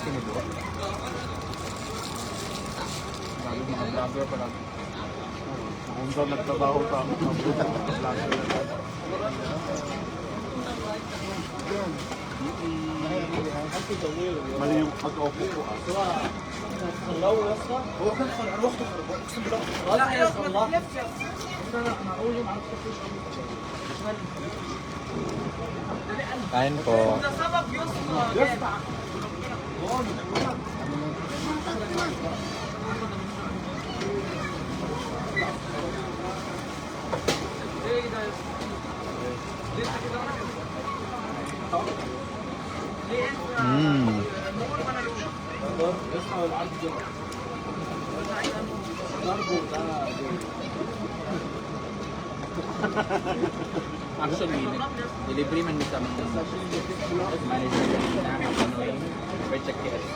tinidor. Lalo mga vlogger pala. Kung saan nagtrabaho ka, mga vlogger. Mali yung pag-opo ko. Kain po. Actually, delivery man kita manager namin Pinoy by check KFC.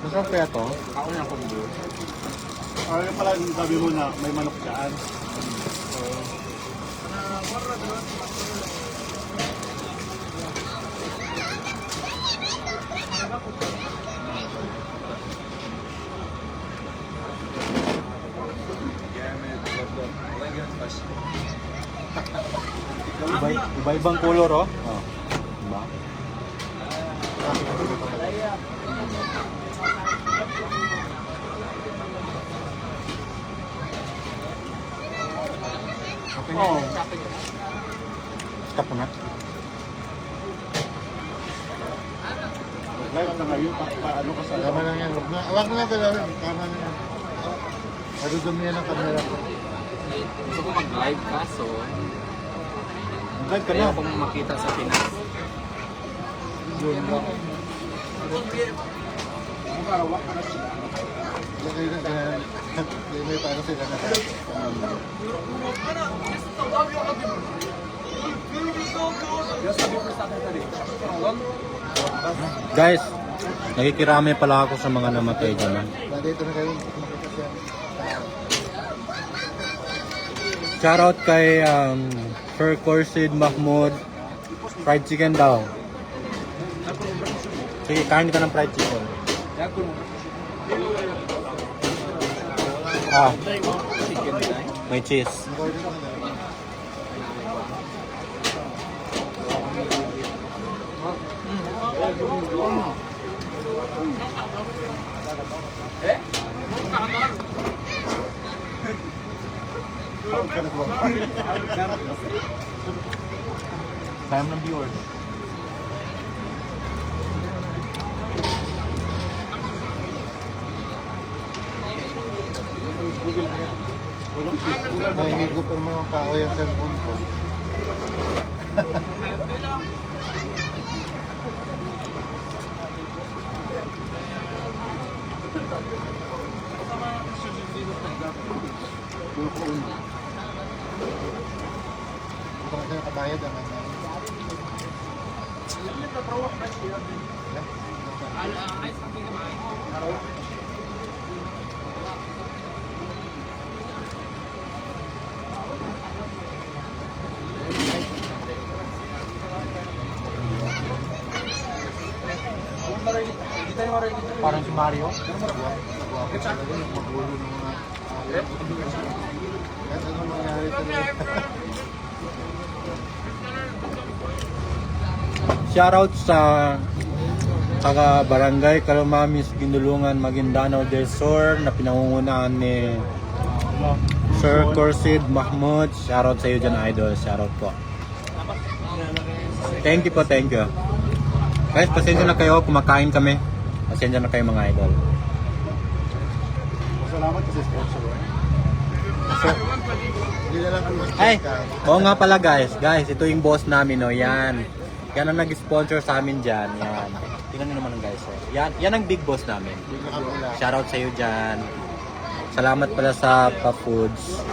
Masarap kaya to? Ako na akong doon. Ano pala yung sabi mo na may manok dyan? Iba-ibang color, oh. Oh. Diba? Oo. Stop na. Live na ngayon, paano ka sa Tama lang yan. Huwag na galawin. Tama na yan. Madudumi yan ang camera ko. Gusto ko mag-live kaso Live ka kaya na. akong makita sa Pinas. Yun lang. Lagay na ganyan. May paano sila na. Guys, nakikirami pala ako sa mga namatay dyan. Dito na kayo. Makita siya. Shoutout kay Sir Corsid Mahmoud. Fried chicken daw. Sige, kain ka ng fried chicken. Ah, Chicken dahil. may cheese. Recording na lang. Time ng viewers. Nahihigop ang mga kaoy ang cellphone ko. Ito kasi nakabayad ang ano. Parang si Mario. Magulo ng mga kahit anong mangyari talaga. Shoutout sa taga Barangay Calumamis, Ginulungan, Maguindanao del Sur na pinangungunahan ni Sir Corsid Mahmoud. Shoutout sa iyo dyan, idol. Shoutout po. Thank you po, thank you. Guys, pasensya na kayo, kumakain kami. Pasensya na kayo mga idol. Salamat kasi sponsor. Hindi na lang kung mas Ay, oo nga pala guys. Guys, ito yung boss namin, no. Yan. Yan ang nag-sponsor sa amin dyan. Yan. Tingnan nyo naman ang guys. Oh. Yan ang big boss namin. Shoutout sa iyo dyan. Salamat pala sa Pa-Foods.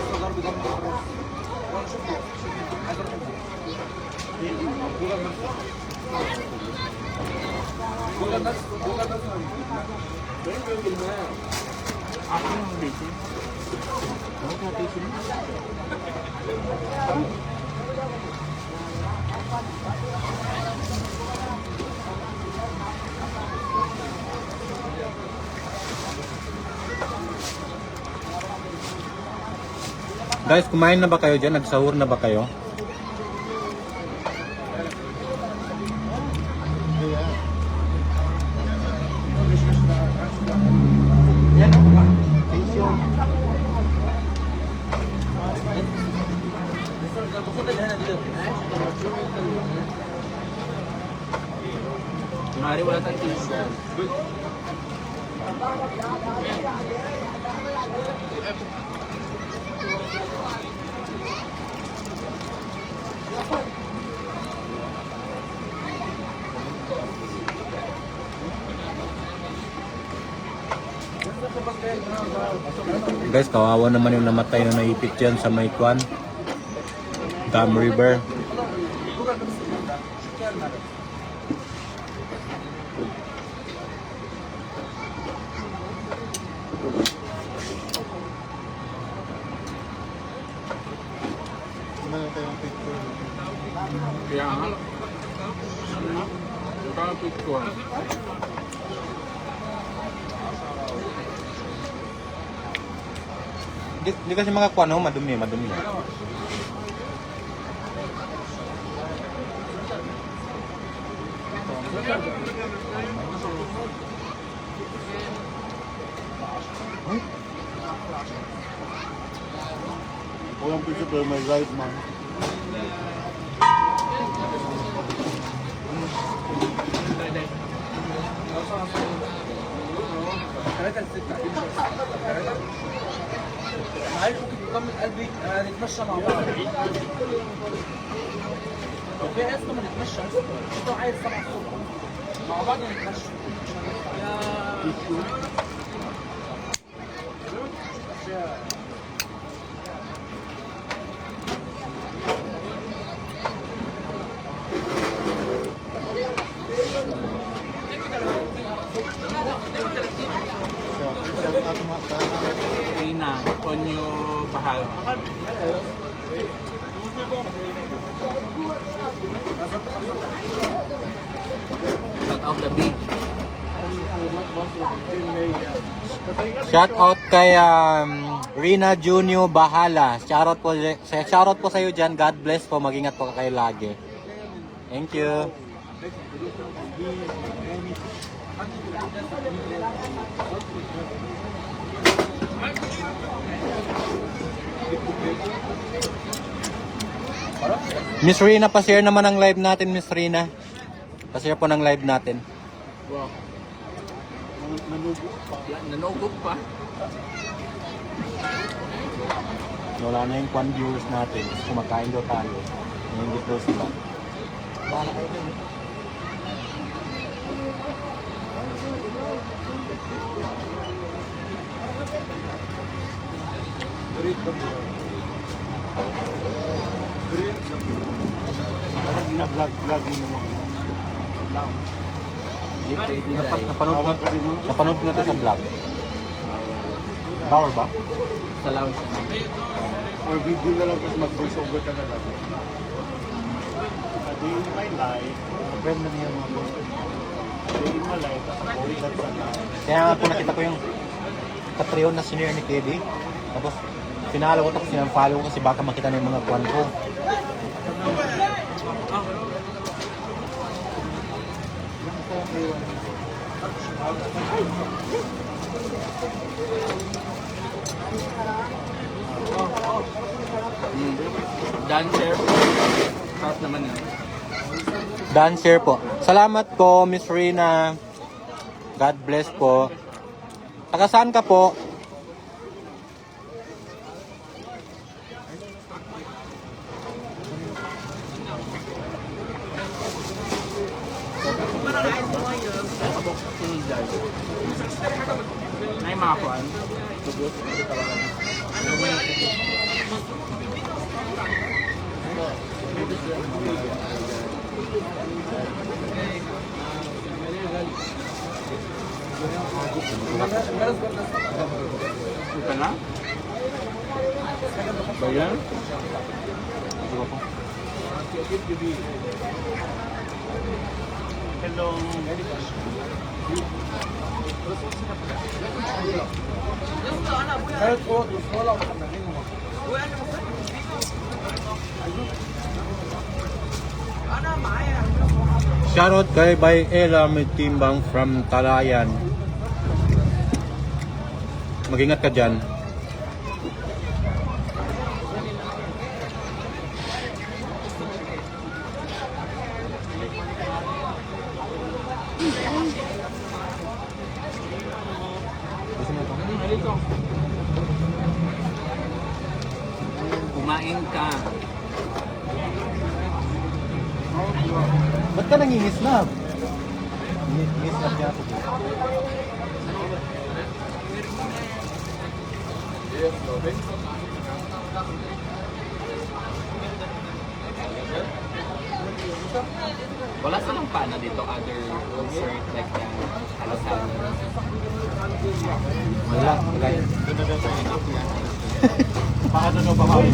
Guys, kumain na ba kayo dyan? Nagsahur na ba kayo? Mari wala tayong tissue. Guys, kawawa naman yung namatay na naipit dyan sa may kwan. Dam River. Meron tayong picture. Kaya nga. Yung kang picture. Di kasi mga kwan, madumi. Walang picture pero may right man. نتمشى مع بعض. في ناس كمان نتمشى انت عايز 7 الصبح مع بعض نتمشى. Rina, Tonyo, Bahal. Shout out the beach. Shout out kay Rina Junio Bahala. Shoutout po sa iyo dyan. God bless po. Mag-ingat po kayo lagi. Thank you. Miss Rina, pa-share naman ang live natin, Miss Rina. Pa-share po ng live natin. Wow. Nanugog pa. Wala na yung kwan viewers natin. Kumakain daw tayo. Nangingit daw sila. Bahala kayo dun. Vlog mo naman. Napanood ko na ito sa vlog. Power ba? Sa lounge. Or video na lang tapos mag-voice over ka na lang. Day in my life. Friend na niya mga boss. Day in my life. Tapos boy that's a life. Kaya nga po nakita ko yung Patreon na senior ni Teddy. Tapos pinalo ko tapos sinang-follow ko kasi baka makita na yung mga kwan ko. Dancer. Shout naman yan. Dancer po. Salamat po, Miss Rina. God bless po. Taga saan ka po? Ay, mga kwan. Tugot. Ito na? Ba yan? Hello. ثلاث فوق وصوله ومحملين Shoutout kay Bay Ella may timbang from Talayan. Mag-ingat ka dyan. Kumain ka. Ba't ka nangingisnap? Ngisnap niya ako. Wala silang paano dito, other dessert like yan. Alasan. Wala. Guys. Paano na ba kayo?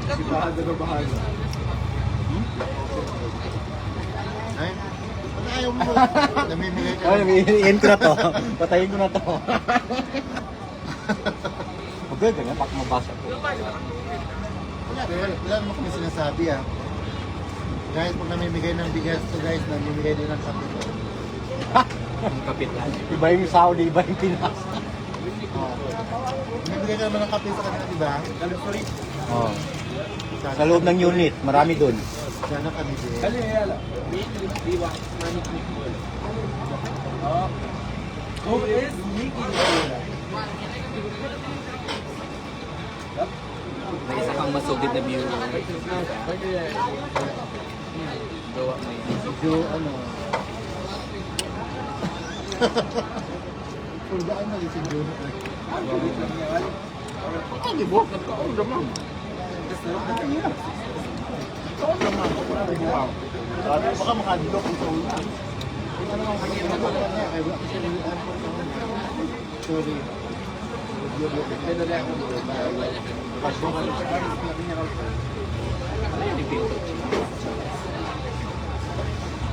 Si Bahado na Bahado. Ay, ba't ayaw mo? Namimigay ka. Ay, i-end ko na to. Patayin ko na to. Okay, ganyan. Baka mabasa ko. Wala naman kami sinasabi ah. Guys, pag namimigay ng bigas to guys, namimigay din ng kape to. Ang kapitan. Iba yung Saudi, iba yung Pinas. Namimigay ka naman ng kape sa kanila, diba? Oh. Sa loob ng unit, marami dun. Sana kami din. May isa kang masugid na view. Gawa mo yun. Medyo ano. Pulgaan na rin si Juno. Baka makadlok ang sauna. Sorry.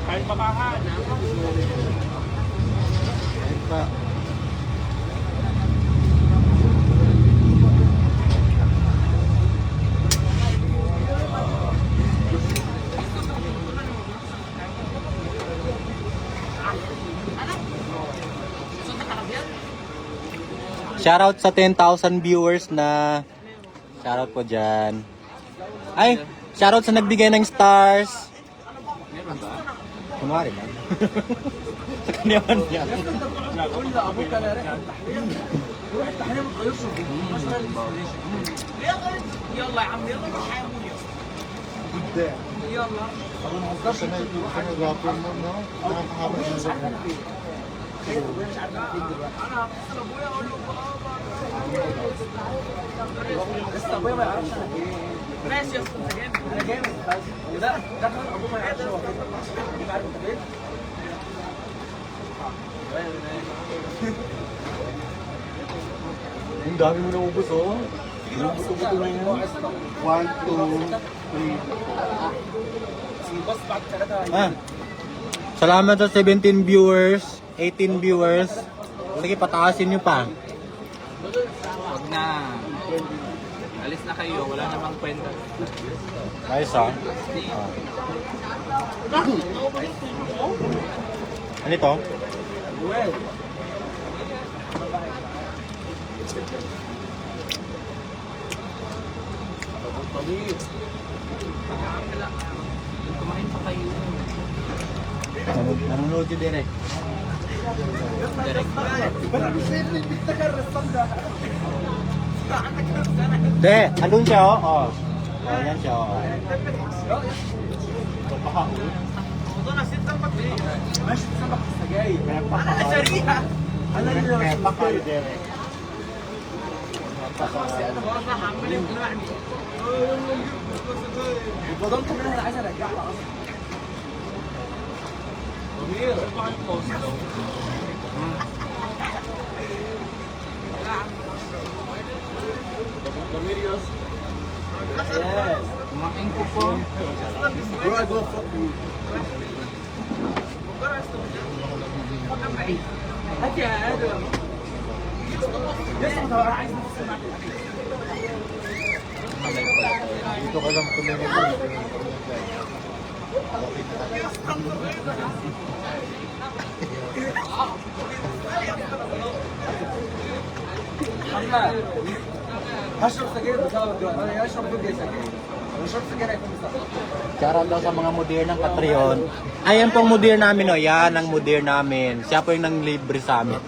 Kahit makahan. Kahit pa. Shoutout sa 10,000 viewers na shoutout po dyan. Ay, shoutout sa nagbigay ng stars. Meron ba? Kunwari lang. Sa kanya man yan. يلا يا عم يلا Hindi. Sana yung gwapo mo, no? Nakakahaba na sa لسه ابويا ما يعرفش انا ايه ماشي يا اسطى انت جامد انا جامد لا دخل ابوه ما يعرفش هو كده يبقى عارف انت فين Ang dami mo naubos, oh. Buto-buto na yan. 1, 2, 3, بص بعد ثلاثه Ah. Salamat sa 17 viewers, 18 viewers. Sige, pataasin nyo pa. wag na alis na kayo wala namang kwenta Ayos, ah. Ano ito? kumain pa kayo Nanonood yun direct. direct Hindi, andun siya, oh. Oh, yan siya, oh. Mepa kayo, Derek. فضلت منها انا عايز ارجعها kumain ko po Bro, I go fuck you. هات يا ادم Dito ka lang tumingin. محمد هشرب سجاير بسبب انا اشرب كوبايه سجاير اشرب سجاير هيكون بسبب Shoutout daw sa mga mudir ng Patreon. Ayan pong mudir namin, oh. Yan ang mudir namin. Siya po yung nanglibre sa amin.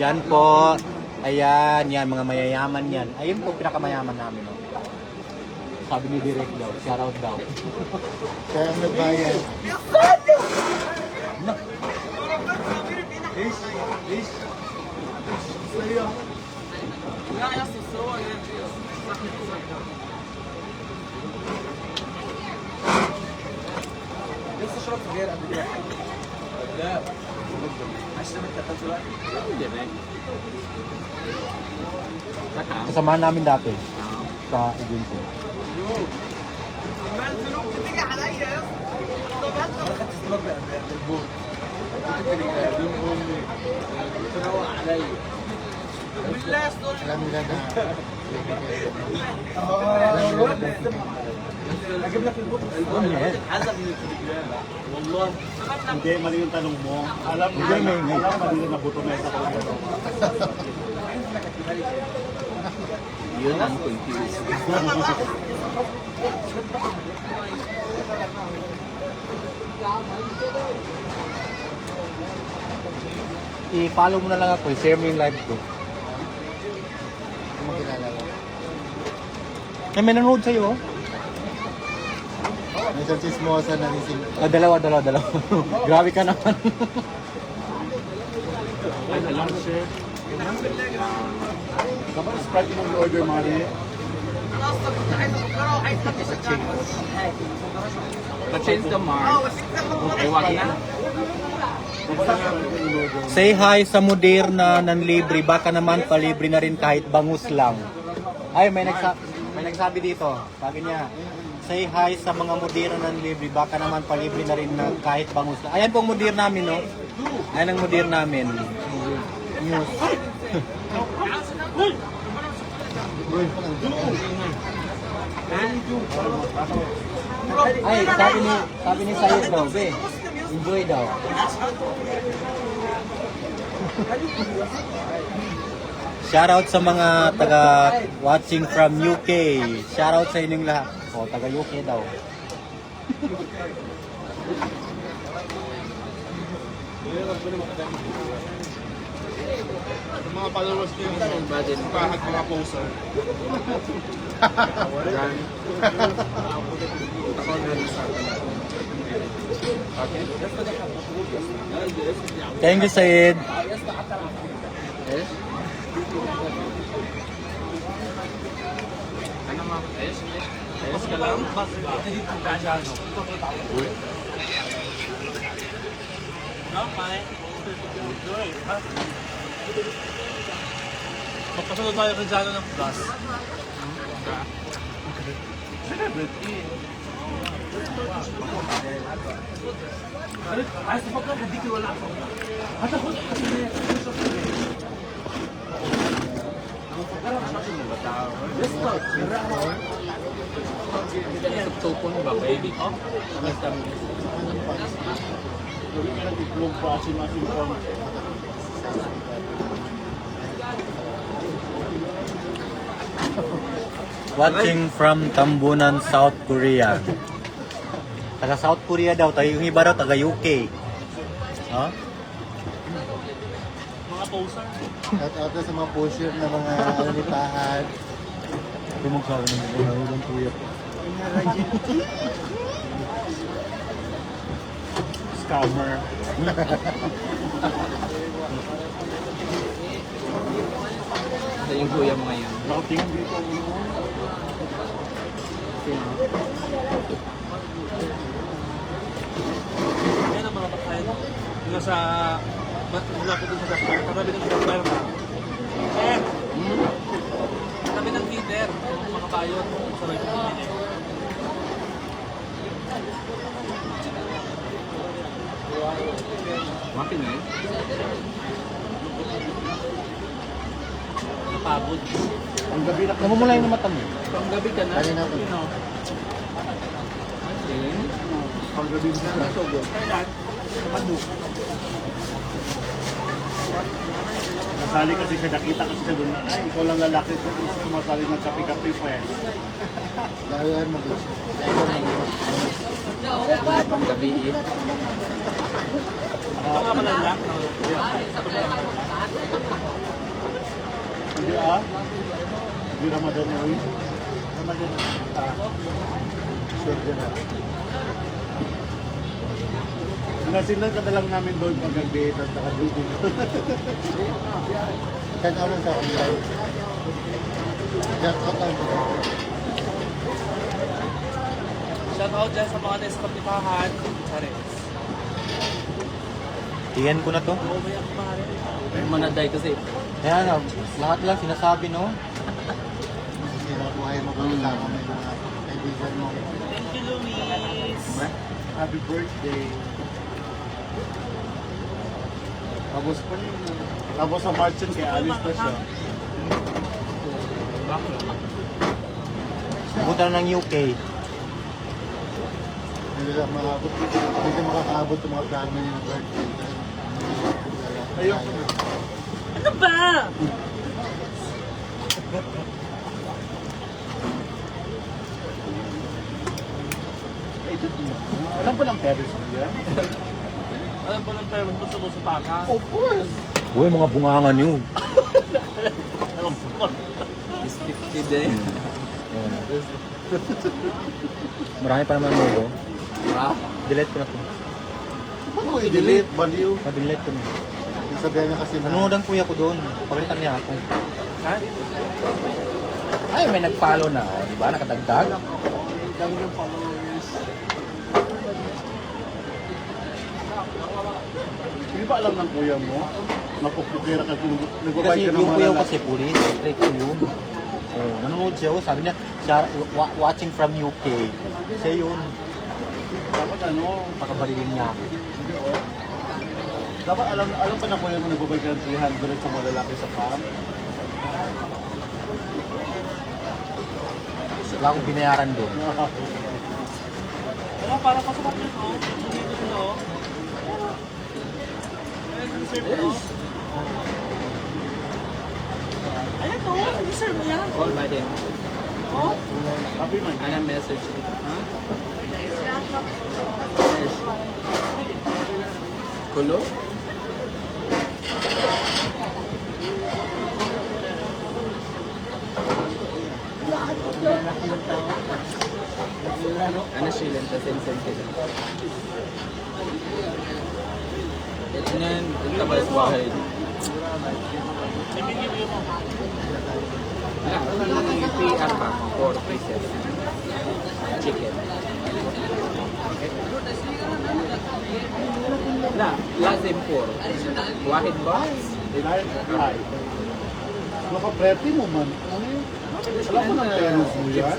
Yan po. Ayan, yan. Mga mayayaman yan. Ayun po, pinakamayaman namin, oh. Sabi ni Direk daw. Shoutout daw. Kaya ang nagbayad. لا يا اسطى الصور لسه شربت سجاير قبل كده لا عشان انت خدت دلوقتي Kasamahan namin dati. Sa agency. تيجي عليا يا اسطى تروق عليا بالله يا اسطى Alam nila na. اجيب لك البوت حسب والله Hindi, mali yung tanong mo. Alam mali na buto na isa ko. yun ang confused I-follow mo na lang ako. I-share mo yung live ko. Hindi mo kilala ko. Eh, may nanonood sa'yo, oh. May isang chismosa na nising. Ah, dalawa. Grabe ka naman. Ay, alam, chef. Kapag Sprite yung order, Mari. change the mark ay wag na Say hi sa mudir na nanlibre. Baka naman palibre na rin kahit bangus lang. Ay, may nagsabi dito. Sabi niya, say hi sa mga mudir na nanlibre. Baka naman palibre na rin na kahit bangus lang. Ayan pong mudir namin, no? Ayan ang mudir namin. News. Ay, sabi ni Sayed daw, be. Enjoy daw. Shoutout sa mga taga watching from UK. Shoutout sa inyong lahat. O, taga UK daw. Yung mga followers niyo, kahit mga poster. Thank you, Sayed. ayos ka lang Magpasunod tayo kay Jano ng plus. عايز تفكر بديك ولا هتاخد Tupon ba, baby? Oh? Itlog pa, simasin ko. Watching from Tambunan, South Korea. Taga South Korea daw, tayo yung iba daw, taga UK. Huh? Mga poster. At out na sa mga pusher na mga alanipahan. Tumog sa akin ng mga kuya. Scammer. sa yung kuya mo ngayon Routing dito. Yan ang mga pagkain. Yung sa... Mula ko dun sa gasfire. Katabi ng gasfire na. Katabi ng heater. Yung mga bayot. Sa right. makin eh Napagod. Ang gabi na Namumula yung mata mo. Pang gabi ka na. Kanina ako. You know. ang gabi na. Kailan? Nasali kasi siya, nakita kasi siya doon. Ay, ikaw lang lalaki ko. Sumasali ng kape-kape pa yan. Dahil yan mag-isa. Pang gabi eh. Ito nga pala lang. Hindi Hindi Ramadan na rin. Ramadan na. Sure din na. Nasilan ka na lang namin doon pag-date at naka-duty. Kahit ako lang sa akin live. Just out lang. Shout out dyan sa mga neskapitahan. Charis. Tingnan ko na to. May manaday kasi. Ayan, lahat lang sinasabi, no? Hindi na buhay mo kung kasama mo yung mga kaibigan mo. Thank you, Luis. Happy birthday. Tapos sa March yun, kay Alice na siya. Pumunta na ng UK. Hindi na makakabot. Hindi na makakaabot yung mga plano niya ng birthday. Ayoko. Ano ba? Alam ba ng parents mo yan? Alam ko lang pero gusto mo sa paka. Of course! Uy, mga bungangan yun. Is 50 din. Marami pa naman mo. Ah? Delete ko na to. Paano mo i-delete? Baliw? Ma-delete ko na. Yung sabihan niya kasi na Nanonood ang kuya ko doon. Pagalitan niya ako. Ha? Ay, may nag-follow na. Oh, di ba? Nakadagdag. Dami ng followers. Hindi ba alam ng kuya mo? Napupukira ka kung nagbabayad Kasi ka ng yung mga kuya ko lalaki. kasi police. Straight to yun. Oh, nanonood siya. Oh, sabi niya, siya, watching from UK. Siya yun. Dapat ano, Pakabalilin niya ako. dapat alam pa ng kuya mo nagbabayad ka ng 300 sa mga lalaki sa farm. Wala akong binayaran doon. Ano, para pasok yun, no? Dito no? Ayan to, reserve mo yan. Call by them. Oh? Happy man. Ano message? Ha? Kulo? Ano siya lang, sensitive. Ito na yan, punta ba sa bahay? PR pa, 4 pieces. Chicken. Na, lazim 4. Wahid box. Denied? Ay. Naka-pretty mo man. Alam mo ng parents mo yan?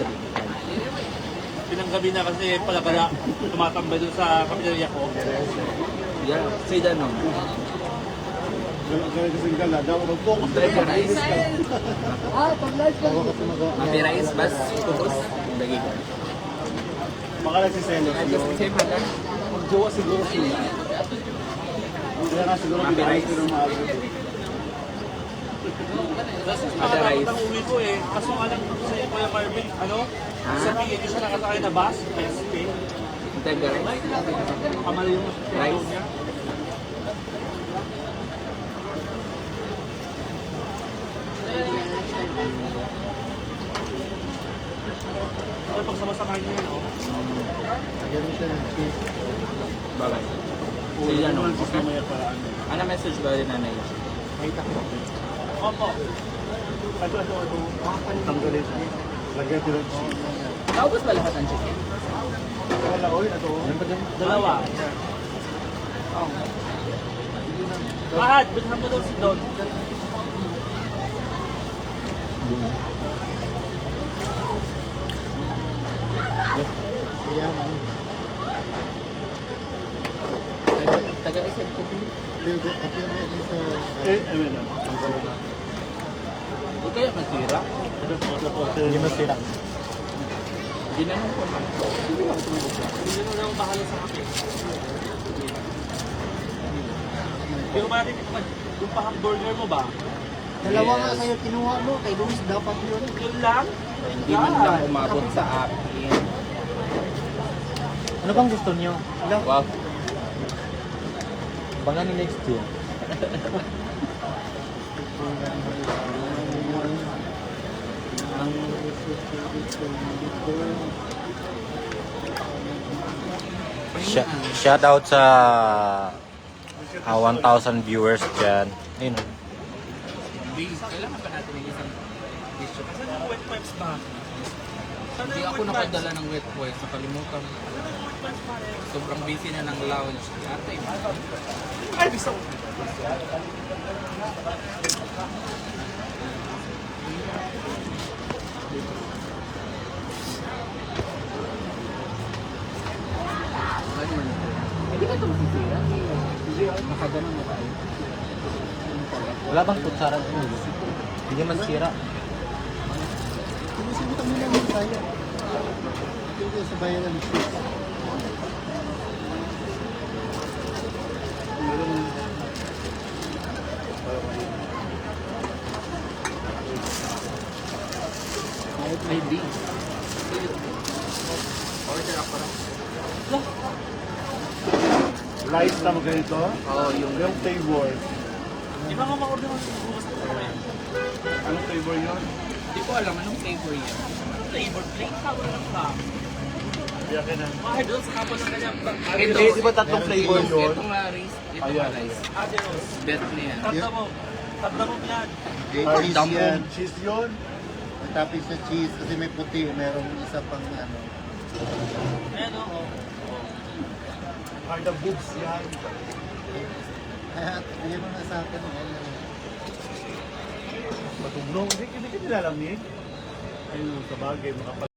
Pinanggabi na kasi pala tumatambay doon sa kapilya ko. Yeah, say that no. Ganun kasing gala. Daw mag-focus Drive rice. ako kasi Mabi rice, bas, kubos. Lagi ka. Baka nagsiselos Ay, kasi yun. same hata. Magjowa siguro sila. Kaya nga siguro Mabi pinayos rice. ko ng maaga. Mabi rice. Ang uwi ko eh, kaso nga lang sa Kuya Marvin, ano? Ha? Sa PA, di siya nakasakay na bus, SP. Tega rice. Kamali yung Rice. niya. Ano pagsama-samahin niya yun, oh? Lagyan mo siya ng cheese. Bye-bay. Say that no. Ano Okay? mamaya para ano. Ano message ba rin nanay? Opo. Tanggalin. Lagyan ko ng cheese. Naubos ba lahat ng chicken? Wala, oy, ito. Dalawa. Mahad, bilhan mo daw si Don. Kaya ano. Taga-isip ko. Appeal mo sa... Eh, ayun na. Tanggalin na. kaya masira. Hindi masira. Ginanong ko lang. Sige lang tumulog siya. Hindi na lang bahala sa akin. Pero ba natin yung pa-hamburger mo ba? Dalawa nga sa'yo kinuha mo, kay Luis dapat yun. Yun lang? Hindi man lang umabot sa akin. Ano bang gusto niyo? Wow. Bangan ni next year. Shout out sa 1,000 viewers dyan. Ayun. Kailangan pa natin ng isang tissue. Saan yung wet wipes ba? Saan Hindi yung ako wet wipes? nakadala ng wet wipes. Nakalimutan. Sobrang busy na ng lounge. Ate, Ay, bisa ko. hindi ka ito masisira. Nakaganon na tayo. Wala bang kutsara dun? Hindi masira. Sinusubukan mo lang yung saya. Hindi sa bayan ng shoes. Kahit may D. Order ako lang. Light na ganito. Oo, yung Yung flavor. Di ba nga ma-order mo bukas na pa yan? Anong flavor yun? Hindi ko alam anong flavor yan. Flavor plate? Tawag lang ba? Kaya ka na. Bakit doon sa kapon ng kanya? Ito, Di ba tatlong flavor yun? Ito nga rice. Ito nga Ayan. rice. Ate Rose, Bet na yan. tanda mo. Tanda mo yan. Cheese yan. Cheese yun? May topping sa cheese kasi may puti. Merong isa pang ano. Ayan o. Are the boobs yan? Kaya, bigyan mo na sa akin. Matugnog. Hindi ka nilalamig. Ayun, sa bagay.